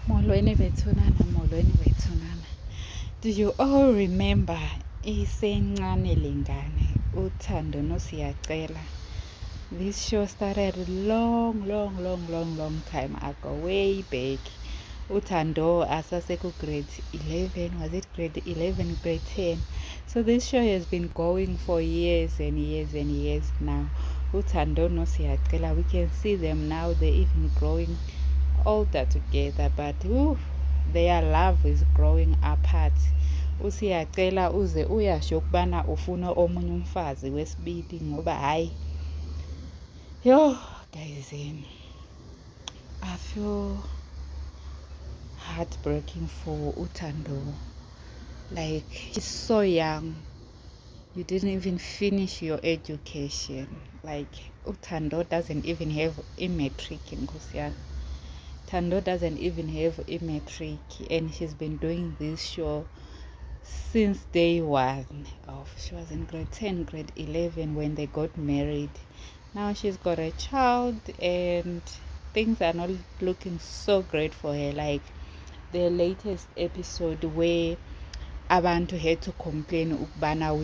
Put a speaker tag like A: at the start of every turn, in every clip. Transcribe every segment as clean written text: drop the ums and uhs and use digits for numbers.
A: Molweni bethunana, molweni bethunana. Do you all remember isencane lengane uThando noSiyacela? This show started long time ago, way back. uThando asaseku grade 11, was it grade 11, grade 10? So this show has been going for years and years now. uThando noSiyacela, we can see them now, they're even growing older together, but their love is growing apart. uSiyacela uze uyasho ukubana ufuna omunye umfazi wesibili ngoba hayi guys, I feel heartbreaking for uThando. Like, she's so young, you didn't even finish your education. Like, uThando doesn't even have a matric in Kusian. Thando doesn't even have a matric, and she's been doing this show since day one. She was in grade 10, grade 11 when they got married. Now she's got a child and things are not looking so great for her. Like the latest episode where abantu had to complain ukubana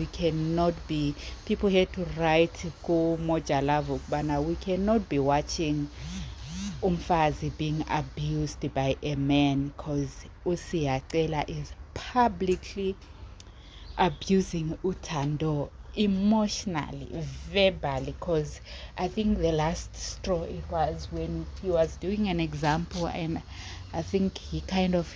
A: people had to write ku Moja Love ukubana we cannot be watching umfazi being abused by a man, because uSiyacela is publicly abusing uThando emotionally, verbally, because I think the last straw it was when he was doing an example, and I think he kind of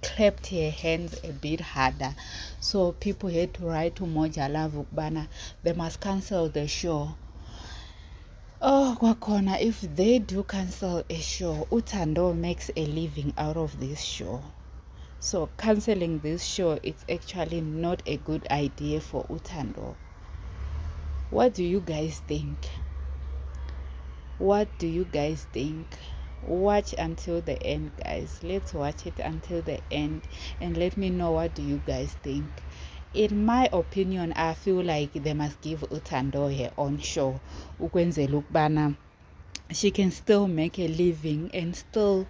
A: clapped her hands a bit harder, so people had to write to Moja Love ukubana they must cancel the show. Kwakhona, if they do cancel a show, uThando makes a living out of this show. So canceling this show, it's actually not a good idea for uThando. What do you guys think? What do you guys think? Watch until the end, guys. Let's watch it until the end and let me know what do you guys think. In my opinion, I feel like they must give uThando her own show ukwenzela ukubana she can still make a living and still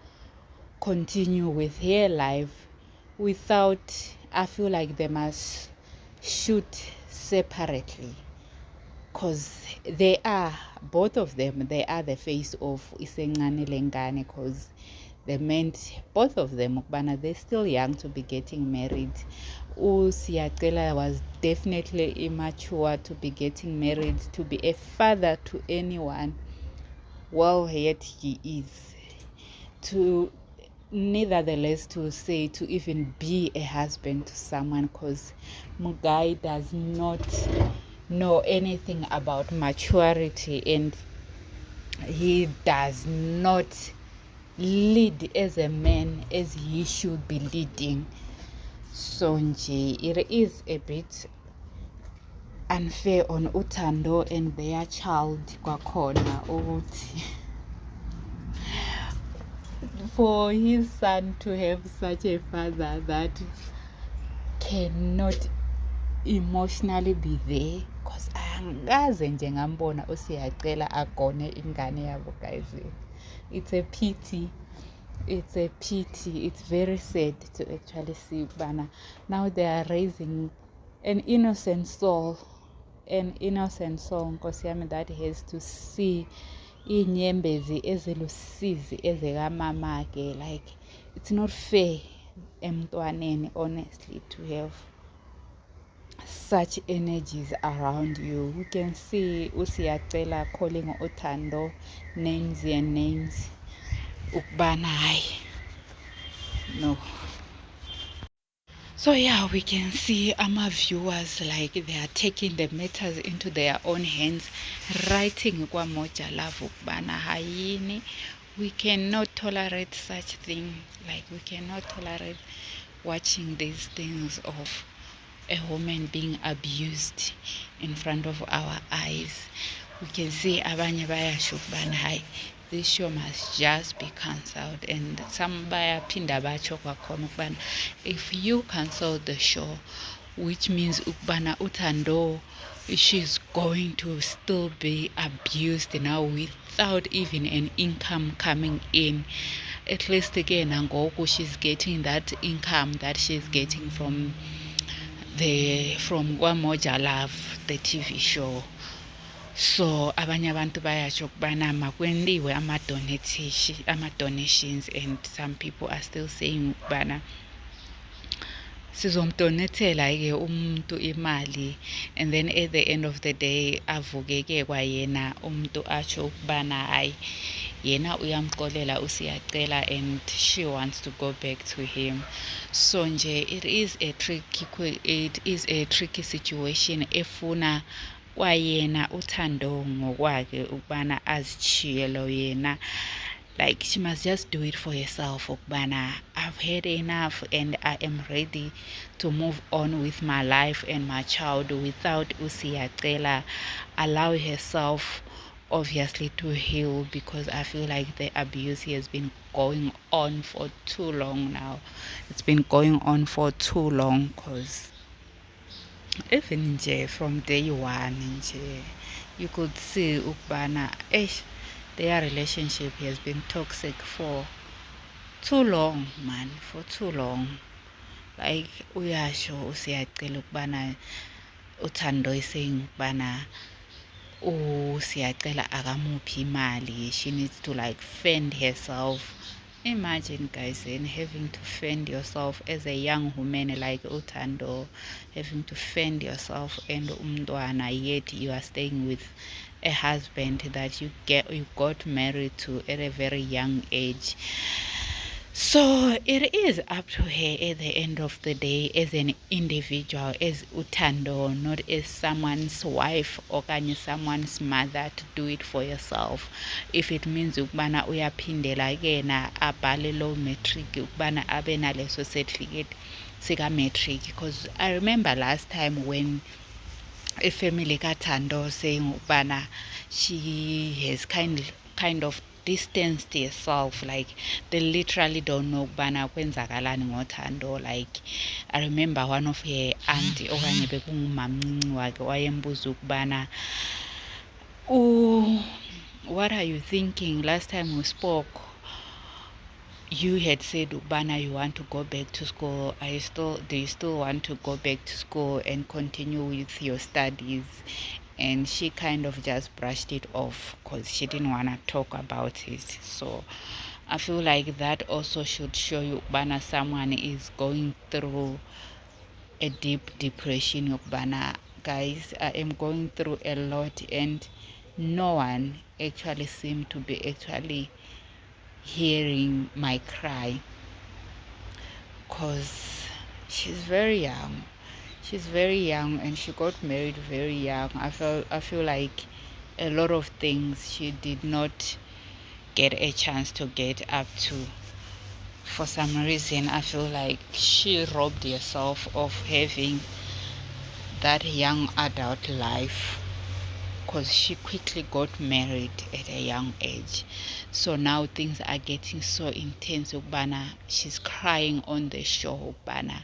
A: continue with her life without, I feel like they must shoot separately, because they are, both of them, they are the face of Isencane Lengane, because they meant, both of them, ukubana they're still young to be getting married. uSiyacela was definitely immature to be getting married, to be a father to anyone. Well, yet he is. Nevertheless, to say to even be a husband to someone, because Mugai does not know anything about maturity and he does not lead as a man as he should be leading. So it is a bit unfair on uThando and their child kwakhona ukuthi for his son to have such a father that cannot emotionally be there, because angikaze nje ngambona uSiyacela agone ingane yabo, guys. It's a pity. It's a pity. It's very sad to actually see bana now they are raising an innocent soul, Nkosi yami, that has to see inyembezi ezilusizi ezikamamake. Like, it's not fair emntwaneni, honestly, to have such energies around you. We can see uSiyacela calling uThando names and names ukubana hayi no. So yeah, we can see our viewers, like, they are taking the matters into their own hands, writing kwa Moja Love ukubana hayini, we cannot tolerate such thing. Like, we cannot tolerate watching these things of a woman being abused in front of our eyes. We can see abanye bayasho ukubana hayi, this show must just be cancelled, and some bayaphinda batsho kwakhona ukubana if you cancel the show, which means ukubana uThando, she's going to still be abused now without even an income coming in. at least again nangoku she's getting that income that she's getting from Kwamoja Love, the TV show. So abanye abantu bayasho ukubana makwenziwe ama-donations, and some people are still saying ukubana sizomdonethela-ke umuntu imali, and then at the end of the day avuke-ke kwayena umuntu asho ukubana hayi yena uyamxolela usiyacela and she wants to go back to him. So nje it is a tricky situation efuna kwayena uThando ngokwakhe ukubana azishiyelo yena, like she must just do it for herself ukubana I've had enough and I am ready to move on with my life and my child without usiyacela. Allow herself obviously to heal, because I feel like the abuse has been going on for too long now. It's been going on for too long, because even nje from day one nje you could see ukubana their relationship has been toxic for too long, man, for too long. Like uyasho usiyacela ukubana uThando is saying ukubana usiyacela akamuphi imali, she needs to like fend herself. Imagine guys, and having to fend yourself as a young woman like uThando, having to fend yourself and umntwana, yet you are staying with a husband that you got married to at a very young age. So it is up to her at the end of the day as an individual, as uThando, not as someone's wife or someone's mother, to do it for yourself. If it means ukubana uyaphindela kena abhale low matric ukubana abe naleso certificate sika matric, because I remember last time when a family kaThando saying ukubana she has kind of distanced herself, like they literally don't know ukubana kwenzakalani ngoThando. Like I remember one of her auntie okanye bekungumamncinci wakhe wayembuza ukubana what are you thinking? Last time we spoke you had said ukubana you want to go back to school. Do you still want to go back to school and continue with your studies? And she kind of just brushed it off because she didn't want to talk about it. So I feel like that also should show you ukubana someone is going through a deep depression. Ukubana, guys, I am going through a lot, and no one actually seemed to be actually hearing my cry, because she's very young. She's very young and she got married very young. I feel like a lot of things she did not get a chance to get up to. For some reason, I feel like she robbed herself of having that young adult life, because she quickly got married at a young age. So now things are getting so intense ukubana she's crying on the show ukubana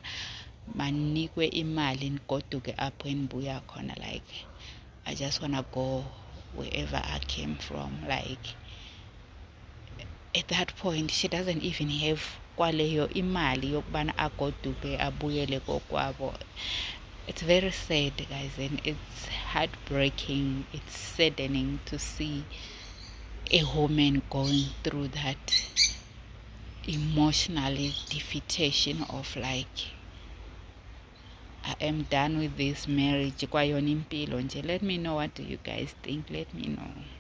A: manikwe imali nigoduke apho enibuya khona. Like I just want to go wherever I came from. Like at that point she doesn't even have kwaleyo imali yokubana agoduke abuyele kokwabo. It's very sad, guys, and it's heartbreaking. It's saddening to see a woman going through that emotionally defeatation of like, I am done with this marriage. Kwayona impilo nje. Let me know, what do you guys think? Let me know.